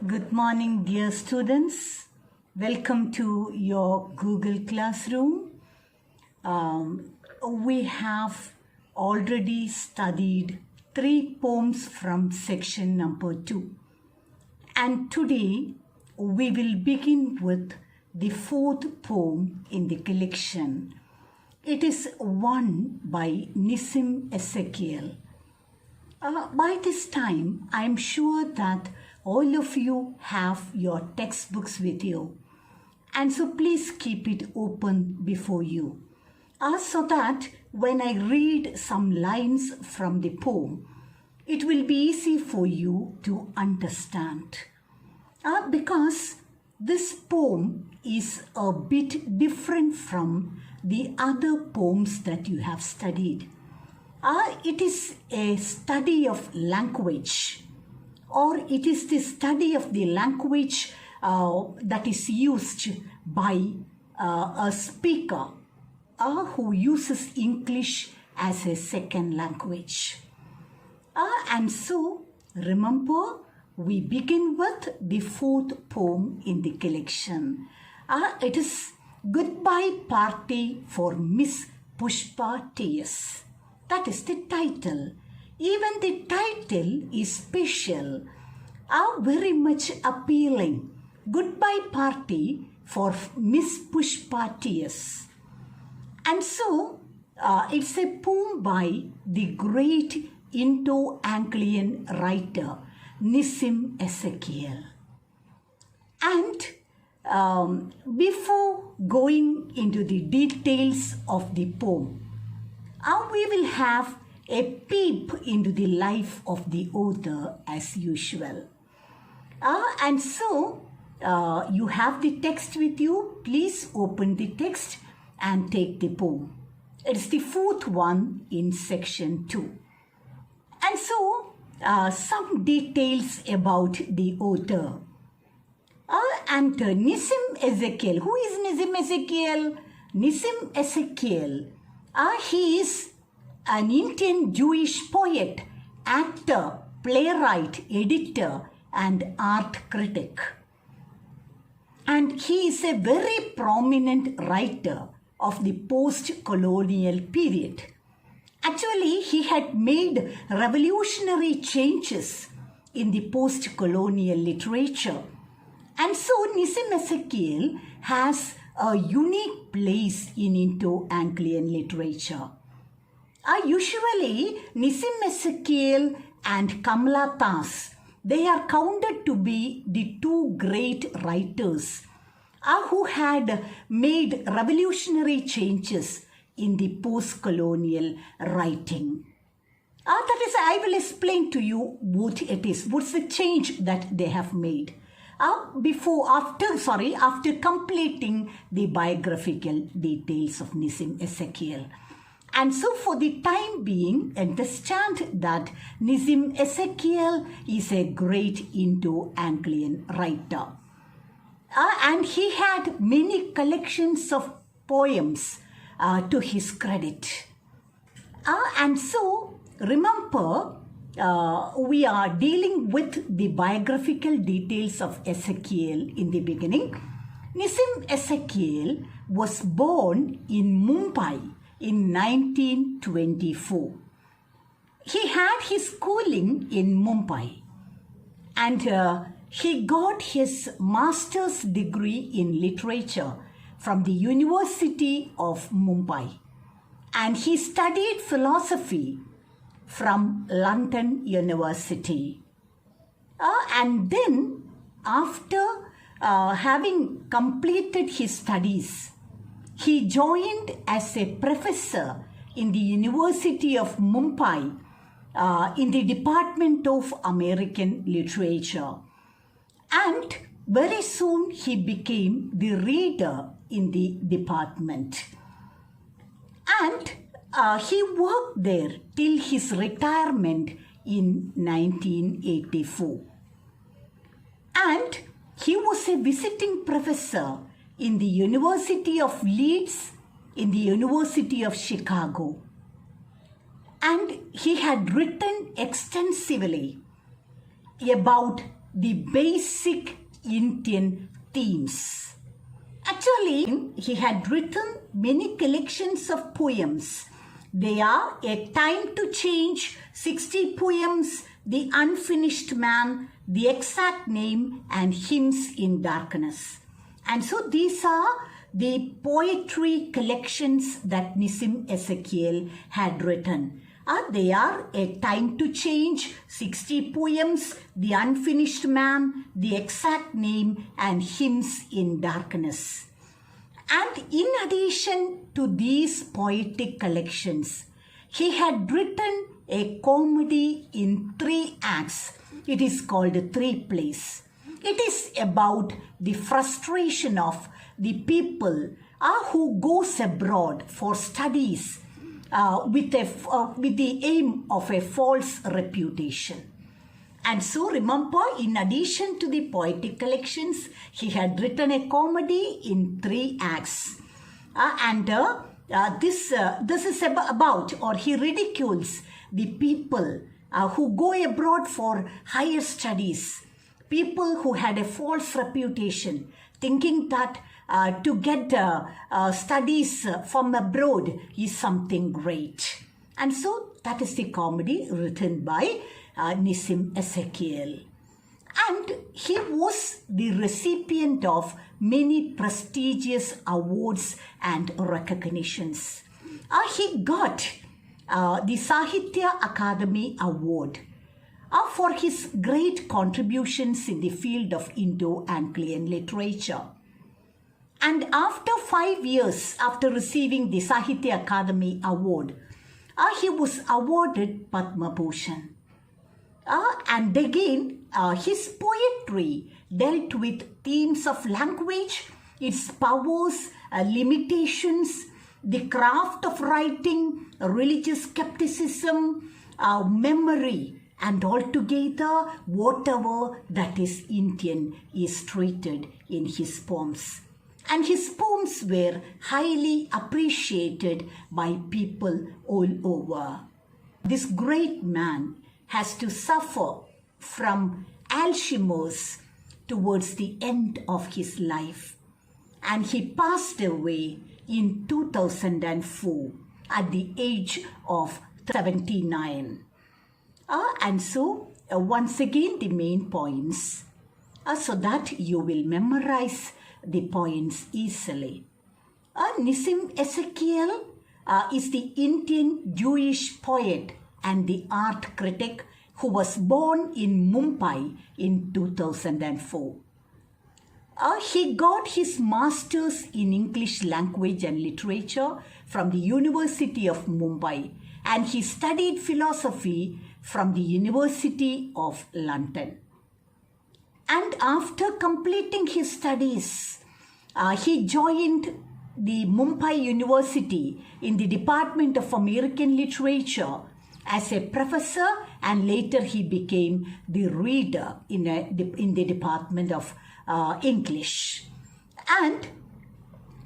Good morning, dear students. Welcome to your Google Classroom. We have already studied 3 poems from section number 2. And today we will begin with the 4th poem in the collection. It is one by Nissim Ezekiel. By this time, I am sure that all of you have your textbooks with you. And so please keep it open before you. So that when I read some lines from the poem, it will be easy for you to understand. Because this poem is a bit different from the other poems that you have studied. It is a study of language, or it is the study of the language that is used by a speaker who uses English as a second language. And so, remember, we begin with the 4th poem in the collection. It is Goodbye Party for Miss Pushpa T.S. That is the title. Even the title is special, very much appealing. Goodbye Party for Miss Pushpa T.S. And so, it's a poem by the great Indo-Anglian writer Nissim Ezekiel. And before going into the details of the poem, we will have a peep into the life of the author as usual. And so, you have the text with you. Please open the text and take the poem. It's the 4th one in section 2. And so, some details about the author. And Nissim Ezekiel. Who is Nissim Ezekiel? Nissim Ezekiel. He is an Indian Jewish poet, actor, playwright, editor, and art critic. And he is a very prominent writer of the post-colonial period. Actually, he had made revolutionary changes in the post-colonial literature. And so Nissim Ezekiel has a unique place in Indo-Anglian literature. Usually, Nissim Ezekiel and Kamala Das, they are counted to be the 2 great writers who had made revolutionary changes in the post-colonial writing. That is, I will explain to you what it is. What's the change that they have made? After completing the biographical details of Nissim Ezekiel. And so for the time being, understand that Nissim Ezekiel is a great Indo-Anglian writer. And he had many collections of poems to his credit. And so, remember, we are dealing with the biographical details of Ezekiel in the beginning. Nissim Ezekiel was born in Mumbai in 1924. He had his schooling in Mumbai, and he got his master's degree in literature from the University of Mumbai, and he studied philosophy from London University. And then, after having completed his studies, he joined as a professor in the University of Mumbai in the Department of American Literature. And very soon he became the reader in the department. And he worked there till his retirement in 1984. And he was a visiting professor in the University of Leeds, in the University of Chicago. And he had written extensively about the basic Indian themes. Actually, he had written many collections of poems. They are A Time to Change, 60 Poems, The Unfinished Man, The Exact Name, and Hymns in Darkness. And so these are the poetry collections that Nissim Ezekiel had written. They are A Time to Change, 60 Poems, The Unfinished Man, The Exact Name, and Hymns in Darkness. And in addition to these poetic collections, he had written a comedy in 3 acts. It is called Three Plays. It is about the frustration of the people who goes abroad for studies with the aim of a false reputation. And so remember, in addition to the poetic collections, he had written a comedy in 3 acts. This is about, or he ridicules the people who go abroad for higher studies, people who had a false reputation, thinking that to get studies from abroad is something great. And so that is the comedy written by Nissim Ezekiel. And he was the recipient of many prestigious awards and recognitions. He got the Sahitya Akademi Award for his great contributions in the field of Indo-Anglian literature. And after 5 years after receiving the Sahitya Akademi Award, he was awarded Padma Bhushan. And again, his poetry dealt with themes of language, its powers, limitations, the craft of writing, religious skepticism, memory, and altogether whatever that is Indian is treated in his poems. And his poems were highly appreciated by people all over. This great man has to suffer from Alzheimer's towards the end of his life. And he passed away in 2004 at the age of 79. And so, once again, the main points, so that you will memorize the points easily. Nissim Ezekiel is the Indian Jewish poet and the art critic who was born in Mumbai in 2004. He got his master's in English language and literature from the University of Mumbai, and he studied philosophy from the University of London. And after completing his studies, he joined the Mumbai University in the Department of American Literature as a professor, and later he became the reader in the Department of English. And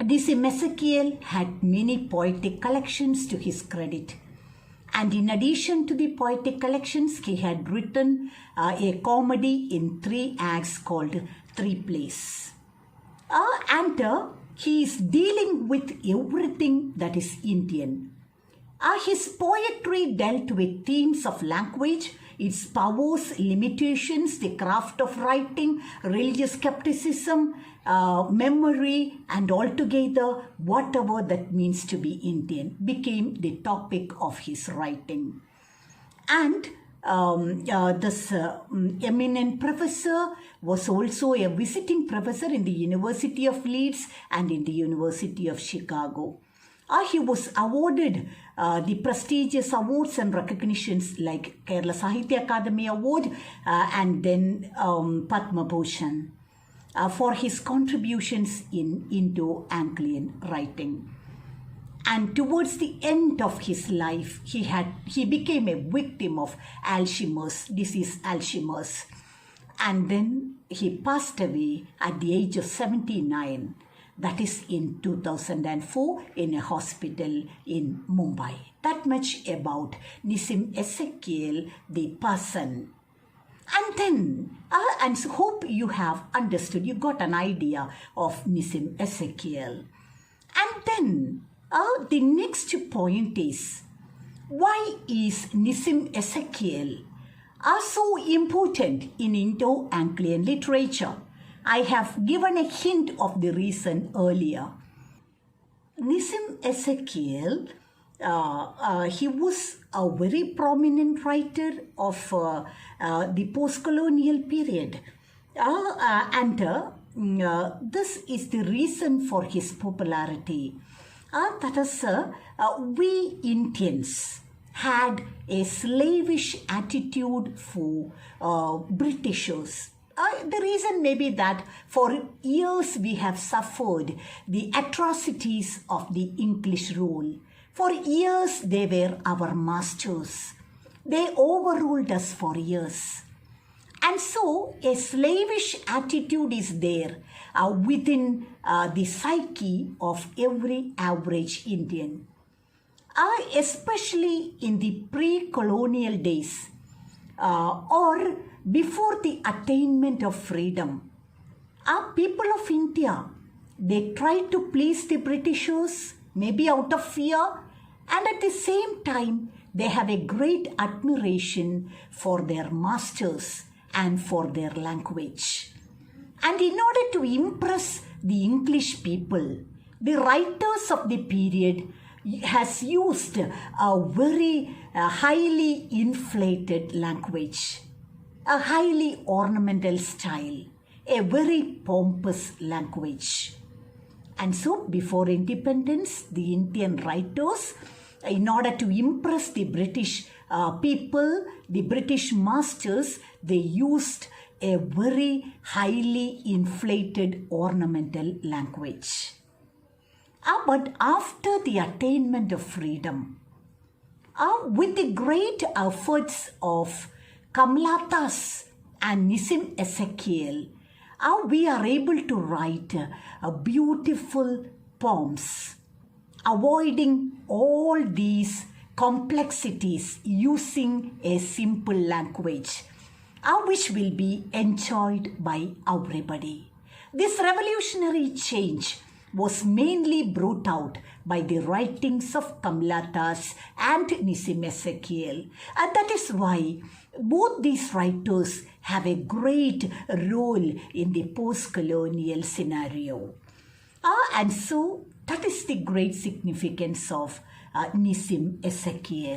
Nissim Ezekiel had many poetic collections to his credit. And in addition to the poetic collections, he had written a comedy in 3 acts called Three Plays. And he is dealing with everything that is Indian. His poetry dealt with themes of language, its powers, limitations, the craft of writing, religious skepticism, memory, and altogether whatever that means to be Indian became the topic of his writing. And this eminent professor was also a visiting professor in the University of Leeds and in the University of Chicago. He was awarded the prestigious awards and recognitions like Kerala Sahitya Akademi Award and then Padma Bhushan for his contributions in Indo-Anglian writing. And towards the end of his life, he became a victim of Alzheimer's disease, and then he passed away at the age of 79. That is in 2004 in a hospital in Mumbai. That much about Nissim Ezekiel, the person. And then, and so hope you have understood, you got an idea of Nissim Ezekiel. And then, the next point is, why is Nissim Ezekiel so important in Indo-Anglian literature? I have given a hint of the reason earlier. Nissim Ezekiel, he was a very prominent writer of the post-colonial period. This is the reason for his popularity. That is, we Indians had a slavish attitude for Britishers. The reason may be that for years we have suffered the atrocities of the English rule. For years they were our masters. They overruled us for years. And so a slavish attitude is there within the psyche of every average Indian. Especially in the pre-colonial days or before the attainment of freedom. People of India, they tried to please the Britishers, maybe out of fear, and at the same time, they have a great admiration for their masters and for their language. And in order to impress the English people, the writers of the period has used a very highly inflated language, a highly ornamental style, a very pompous language. And so before independence, the Indian writers, in order to impress the British people, the British masters, they used a very highly inflated ornamental language. But after the attainment of freedom, with the great efforts of Kamaladas and Nissim Ezekiel, we are able to write beautiful poems, avoiding all these complexities using a simple language, which will be enjoyed by everybody. This revolutionary change was mainly brought out by the writings of Kamaladas and Nissim Ezekiel. And that is why both these writers have a great role in the post-colonial scenario. And so that is the great significance of Nissim Ezekiel.